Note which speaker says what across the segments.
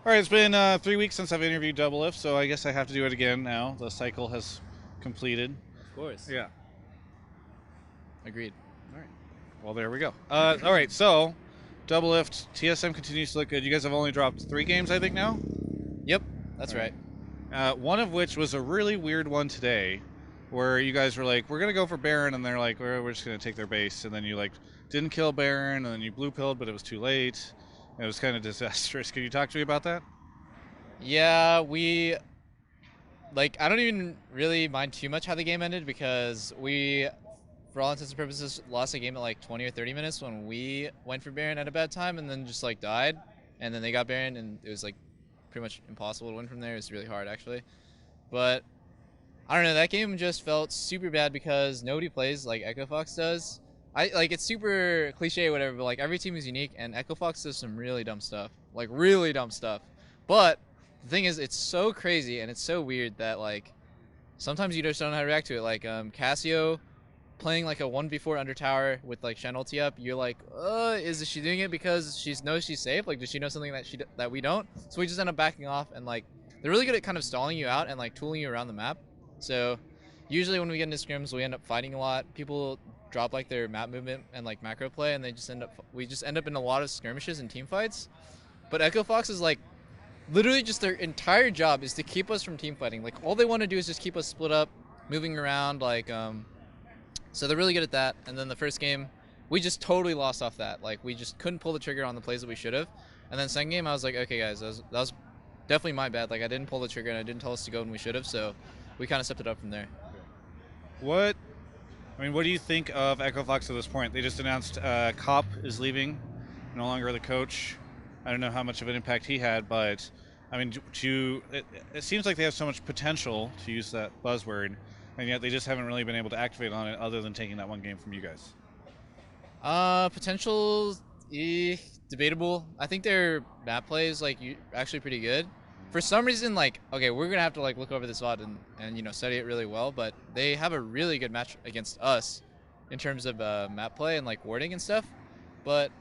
Speaker 1: All right, it's been 3 weeks since I've interviewed Doublelift, so I guess I have to do it again now. The cycle has completed.
Speaker 2: Of course.
Speaker 1: Yeah.
Speaker 2: Agreed.
Speaker 1: All right. Well, there we go. All right, so Doublelift TSM continues to look good. You guys have only dropped 3 games, I think, now.
Speaker 2: Yep, that's
Speaker 1: All right.
Speaker 2: right.
Speaker 1: One of which was a really weird one today, where you guys were like, "We're gonna go for Baron," and they're like, "We're just gonna take their base," and then you like didn't kill Baron, and then you blue pilled, but it was too late. It was kind of disastrous. Can you talk to me about that?
Speaker 2: Yeah, I don't even really mind too much how the game ended because we, for all intents and purposes, lost the game at like 20 or 30 minutes when we went for Baron at a bad time and then just like died. And then they got Baron and it was like pretty much impossible to win from there. It was really hard actually. But I don't know, that game just felt super bad because nobody plays like Echo Fox does. I like it's super cliche or whatever, but like every team is unique and Echo Fox does some really dumb stuff. Like really dumb stuff. But the thing is it's so crazy and it's so weird that like sometimes you just don't know how to react to it. Like Casio playing like a 1v4 under tower with like Shen ulti up, you're like, is she doing it because she knows she's safe? Like, does she know something that we don't? So we just end up backing off, and like they're really good at kind of stalling you out and like tooling you around the map. So usually when we get into scrims, we end up fighting a lot. People drop like their map movement and like macro play, and we just end up in a lot of skirmishes and team fights. But Echo Fox is like literally just their entire job is to keep us from team fighting. Like all they want to do is just keep us split up, moving around, so they're really good at that. And then the first game, we just totally lost off that. Like we just couldn't pull the trigger on the plays that we should have. And then second game, I was like, okay, guys, that was definitely my bad. Like I didn't pull the trigger and I didn't tell us to go when we should have. So we kind of stepped it up from there.
Speaker 1: What what do you think of Echo Fox at this point? They just announced Cop is leaving, no longer the coach. I don't know how much of an impact he had, but it seems like they have so much potential, to use that buzzword, and yet they just haven't really been able to activate on it other than taking that one game from you guys.
Speaker 2: Potential, debatable. I think their map play is like actually pretty good. For some reason, like okay, we're gonna have to like look over this VOD and study it really well. But they have a really good match against us in terms of map play and like warding and stuff. But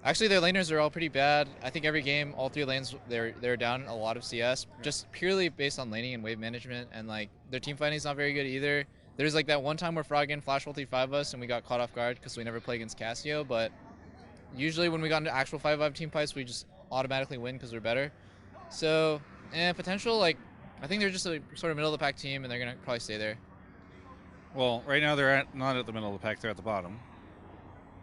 Speaker 2: actually, their laners are all pretty bad. I think every game, all three lanes, they're down a lot of CS, just purely based on laning and wave management, and like their team fighting is not very good either. There's like that one time where Froggen flash ulti 5 us and we got caught off guard because we never play against Casio, but usually when we got into actual 5v5 team fights, we just automatically win because we're better. So, potential, like, I think they're just a sort of middle of the pack team and they're going to probably stay there.
Speaker 1: Well, right now not at the middle of the pack; they're at the bottom.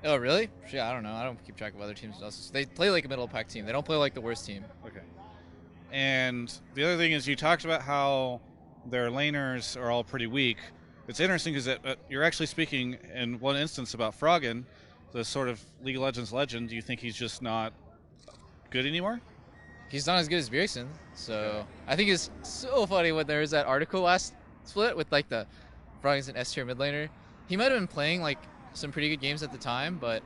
Speaker 2: Oh, really? Yeah, I don't know. I don't keep track of other teams. They play like a middle of the pack team. They don't play like the worst team.
Speaker 1: Okay. And the other thing is, you talked about how their laners are all pretty weak. It's interesting because you're actually speaking in one instance about Froggen, the sort of League of Legends legend. Do you think he's just not good anymore?
Speaker 2: He's not as good as Bjergsen, so I think it's so funny when there was that article last split with like the Froggen's an S tier mid laner. He might have been playing like some pretty good games at the time, but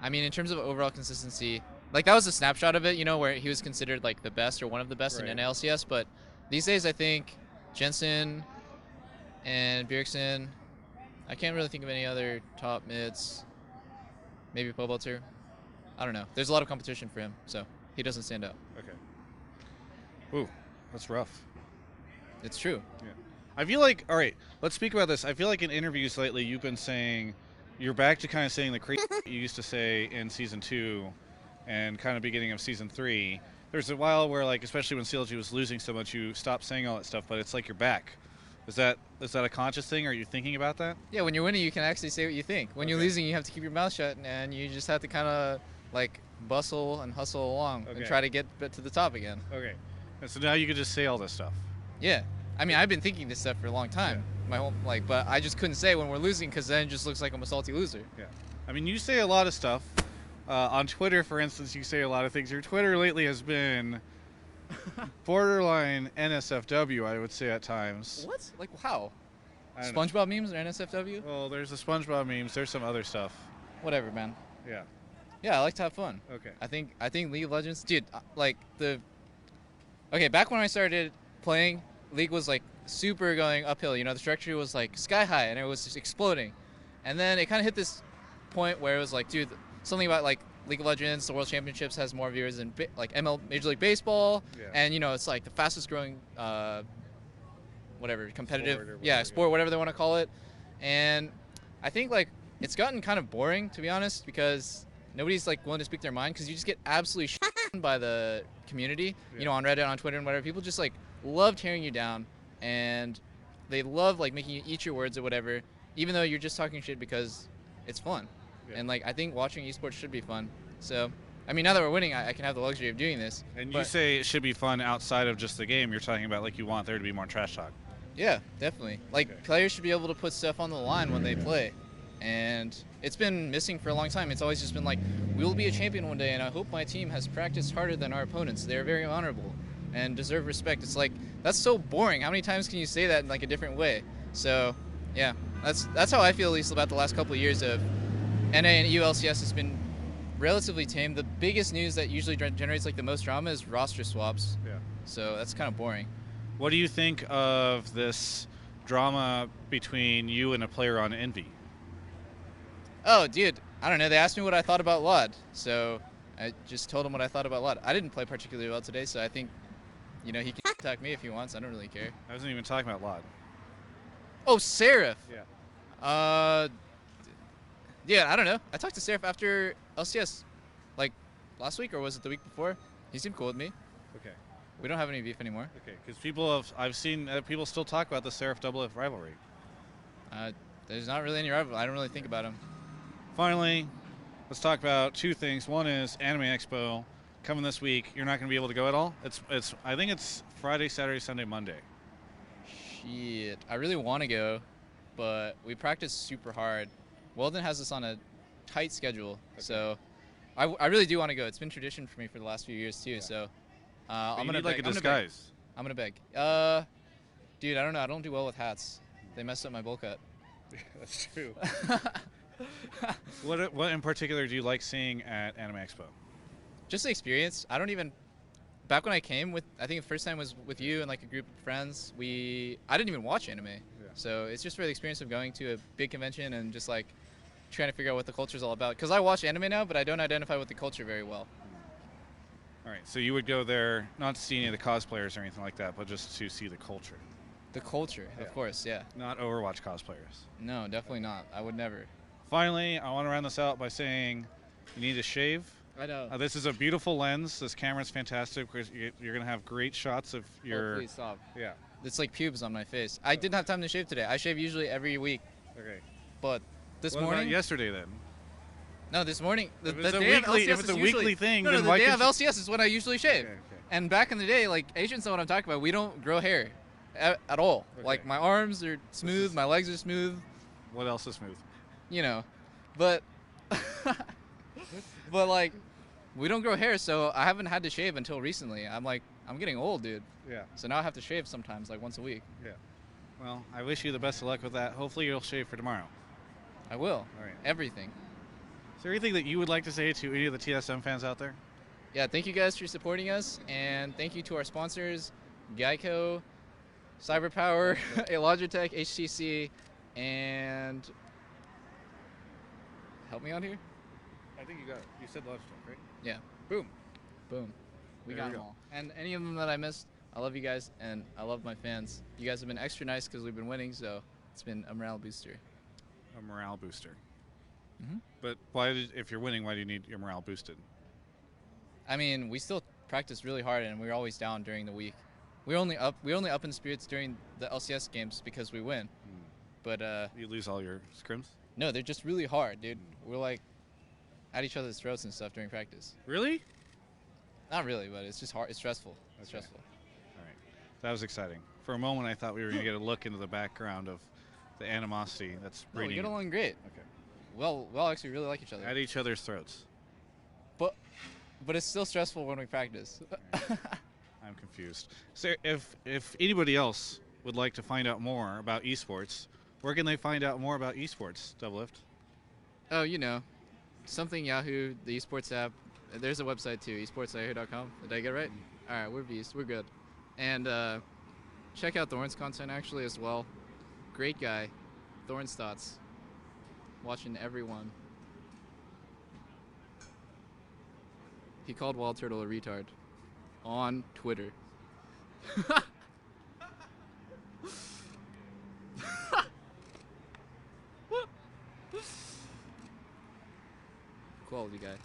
Speaker 2: I mean in terms of overall consistency, like that was a snapshot of it, where he was considered like the best or one of the best in
Speaker 1: Right.
Speaker 2: NLCS. But these days, I think Jensen and Bjergsen. I can't really think of any other top mids. Maybe Pobelter. I don't know. There's a lot of competition for him, so he doesn't stand out.
Speaker 1: Okay. Ooh, that's rough.
Speaker 2: It's true.
Speaker 1: Yeah. I feel like, all right, let's speak about this. I feel like in interviews lately, you've been saying, you're back to kind of saying the crazy you used to say in season 2 and kind of beginning of season 3. There's a while where, like, especially when CLG was losing so much, you stopped saying all that stuff, but it's like you're back. Is that a conscious thing? Are you thinking about that?
Speaker 2: Yeah, when you're winning, you can actually say what you think. When you're losing, you have to keep your mouth shut, and you just have to kind of like bustle and hustle along and try to get to the top again.
Speaker 1: Okay. And so now you can just say all this stuff.
Speaker 2: Yeah, I mean, I've been thinking this stuff for a long time, my whole but I just couldn't say it when we're losing because then it just looks like I'm a salty loser.
Speaker 1: Yeah. I mean, you say a lot of stuff. On Twitter, for instance, you say a lot of things. Your Twitter lately has been borderline NSFW, I would say at times.
Speaker 2: What? Like how?
Speaker 1: I don't know.
Speaker 2: SpongeBob memes or NSFW?
Speaker 1: Well, there's the SpongeBob memes. There's some other stuff.
Speaker 2: Whatever, man.
Speaker 1: Yeah.
Speaker 2: Yeah, I like to have fun.
Speaker 1: Okay.
Speaker 2: I think League of Legends, dude. Okay, back when I started playing, League was like super going uphill. The trajectory was like sky high and it was just exploding, and then it kind of hit this point where it was like, dude, something about like League of Legends, the World Championships has more viewers than like Major League Baseball, and it's like the fastest growing whatever competitive sport, whatever they want to call it. And I think like it's gotten kind of boring, to be honest, because nobody's like willing to speak their mind, because you just get absolutely by the community, on Reddit, on Twitter, and whatever. People just like love tearing you down, and they love like making you eat your words or whatever, even though you're just talking shit because it's fun. And like I think watching esports should be fun. So I mean, now that we're winning, I can have the luxury of doing this.
Speaker 1: And you say it should be fun outside of just the game. You're talking about like you want there to be more trash talk.
Speaker 2: Yeah, definitely. Like players should be able to put stuff on the line when they play, and it's been missing for a long time. It's always just been like, we will be a champion one day, and I hope my team has practiced harder than our opponents. They're very honorable and deserve respect. It's like, that's so boring. How many times can you say that in like a different way? So yeah, that's how I feel, at least about the last couple of years of NA and ULCS has been relatively tame. The biggest news that usually generates like the most drama is roster swaps. Yeah. So that's kind of boring.
Speaker 1: What do you think of this drama between you and a player on Envy?
Speaker 2: Oh, dude, I don't know. They asked me what I thought about Lod, so I just told them what I thought about Lod. I didn't play particularly well today, so I think, he can attack me if he wants. I don't really care.
Speaker 1: I wasn't even talking about Lod.
Speaker 2: Oh, Seraph.
Speaker 1: Yeah.
Speaker 2: Yeah, I don't know. I talked to Seraph after LCS, like last week, or was it the week before? He seemed cool with me.
Speaker 1: Okay.
Speaker 2: We don't have any beef anymore.
Speaker 1: Okay, because I've seen people still talk about the Seraph Doublelift rivalry.
Speaker 2: There's not really any rivalry. I don't really think about him.
Speaker 1: Finally, let's talk about two things. One is Anime Expo coming this week. You're not going to be able to go at all. I think it's Friday, Saturday, Sunday, Monday.
Speaker 2: Shit, I really want to go, but we practice super hard. Weldon has us on a tight schedule, so I really do want to go. It's been tradition for me for the last few years too. Yeah. So I'm gonna
Speaker 1: like a disguise.
Speaker 2: I'm gonna beg. Dude, I don't know. I don't do well with hats. They messed up my bowl cut.
Speaker 1: Yeah, that's true. What in particular do you like seeing at Anime Expo?
Speaker 2: Just the experience. I don't even. Back when I came I think the first time was with you and like a group of friends. I didn't even watch anime, so it's just for the experience of going to a big convention and just like trying to figure out what the culture is all about. Because I watch anime now, but I don't identify with the culture very well.
Speaker 1: All right, so you would go there not to see any of the cosplayers or anything like that, but just to see the culture.
Speaker 2: The culture, of course, yeah.
Speaker 1: Not Overwatch cosplayers.
Speaker 2: No, definitely not. I would never.
Speaker 1: Finally, I want to round this out by saying you need to shave.
Speaker 2: I know.
Speaker 1: This is a beautiful lens. This camera is fantastic because you're going to have great shots of your...
Speaker 2: Oh, please stop.
Speaker 1: Yeah.
Speaker 2: It's like pubes on my face. I didn't have time to shave today. I shave usually every week.
Speaker 1: Okay.
Speaker 2: But this
Speaker 1: what
Speaker 2: morning...
Speaker 1: about yesterday then?
Speaker 2: No, this morning.
Speaker 1: If it's a weekly thing,
Speaker 2: then
Speaker 1: why
Speaker 2: the day of LCS is when I usually shave.
Speaker 1: Okay.
Speaker 2: And back in the day, like, Asians know what I'm talking about. We don't grow hair at all. Okay. Like, my arms are smooth, my legs are smooth.
Speaker 1: What else is smooth?
Speaker 2: But... but, like, we don't grow hair, so I haven't had to shave until recently. I'm getting old, dude.
Speaker 1: Yeah.
Speaker 2: So now I have to shave sometimes, like once a week.
Speaker 1: Yeah. Well, I wish you the best of luck with that. Hopefully you'll shave for tomorrow.
Speaker 2: I will.
Speaker 1: All right.
Speaker 2: Everything.
Speaker 1: Is there anything that you would like to say to any of the TSM fans out there?
Speaker 2: Yeah, thank you guys for supporting us, and thank you to our sponsors, Geico, CyberPower, Logitech, HTC, and help me out here?
Speaker 1: I think you said Logitech, right?
Speaker 2: Yeah.
Speaker 1: Boom.
Speaker 2: Boom. We got them all. And any of them that I missed, I love you guys, and I love my fans. You guys have been extra nice because we've been winning, so it's been a morale booster.
Speaker 1: A morale booster.
Speaker 2: Mm-hmm.
Speaker 1: But if you're winning, why do you need your morale boosted?
Speaker 2: I mean, we still practice really hard, and we're always down during the week. We're only up in spirits during the LCS games because we win. But
Speaker 1: you lose all your scrims?
Speaker 2: No, they're just really hard, dude. We're like at each other's throats and stuff during practice.
Speaker 1: Really?
Speaker 2: Not really, but it's just hard. It's stressful. It's
Speaker 1: okay.
Speaker 2: stressful.
Speaker 1: All right. That was exciting. For a moment, I thought we were going to get a look into the background of the animosity that's breeding.
Speaker 2: No, we get along great.
Speaker 1: Okay.
Speaker 2: Well, actually really like each other.
Speaker 1: At each other's throats.
Speaker 2: But it's still stressful when we practice.
Speaker 1: I'm confused. So if anybody else would like to find out more about esports, where can they find out more about esports, Doublelift?
Speaker 2: Oh, something Yahoo, the esports app. There's a website too, esportsyahoo.com. Did I get it right? All right, we're beast. We're good. And check out Thorn's content actually as well. Great guy. Thorn's thoughts. Watching everyone.
Speaker 3: He called Wild Turtle a retard on Twitter. Quality guy.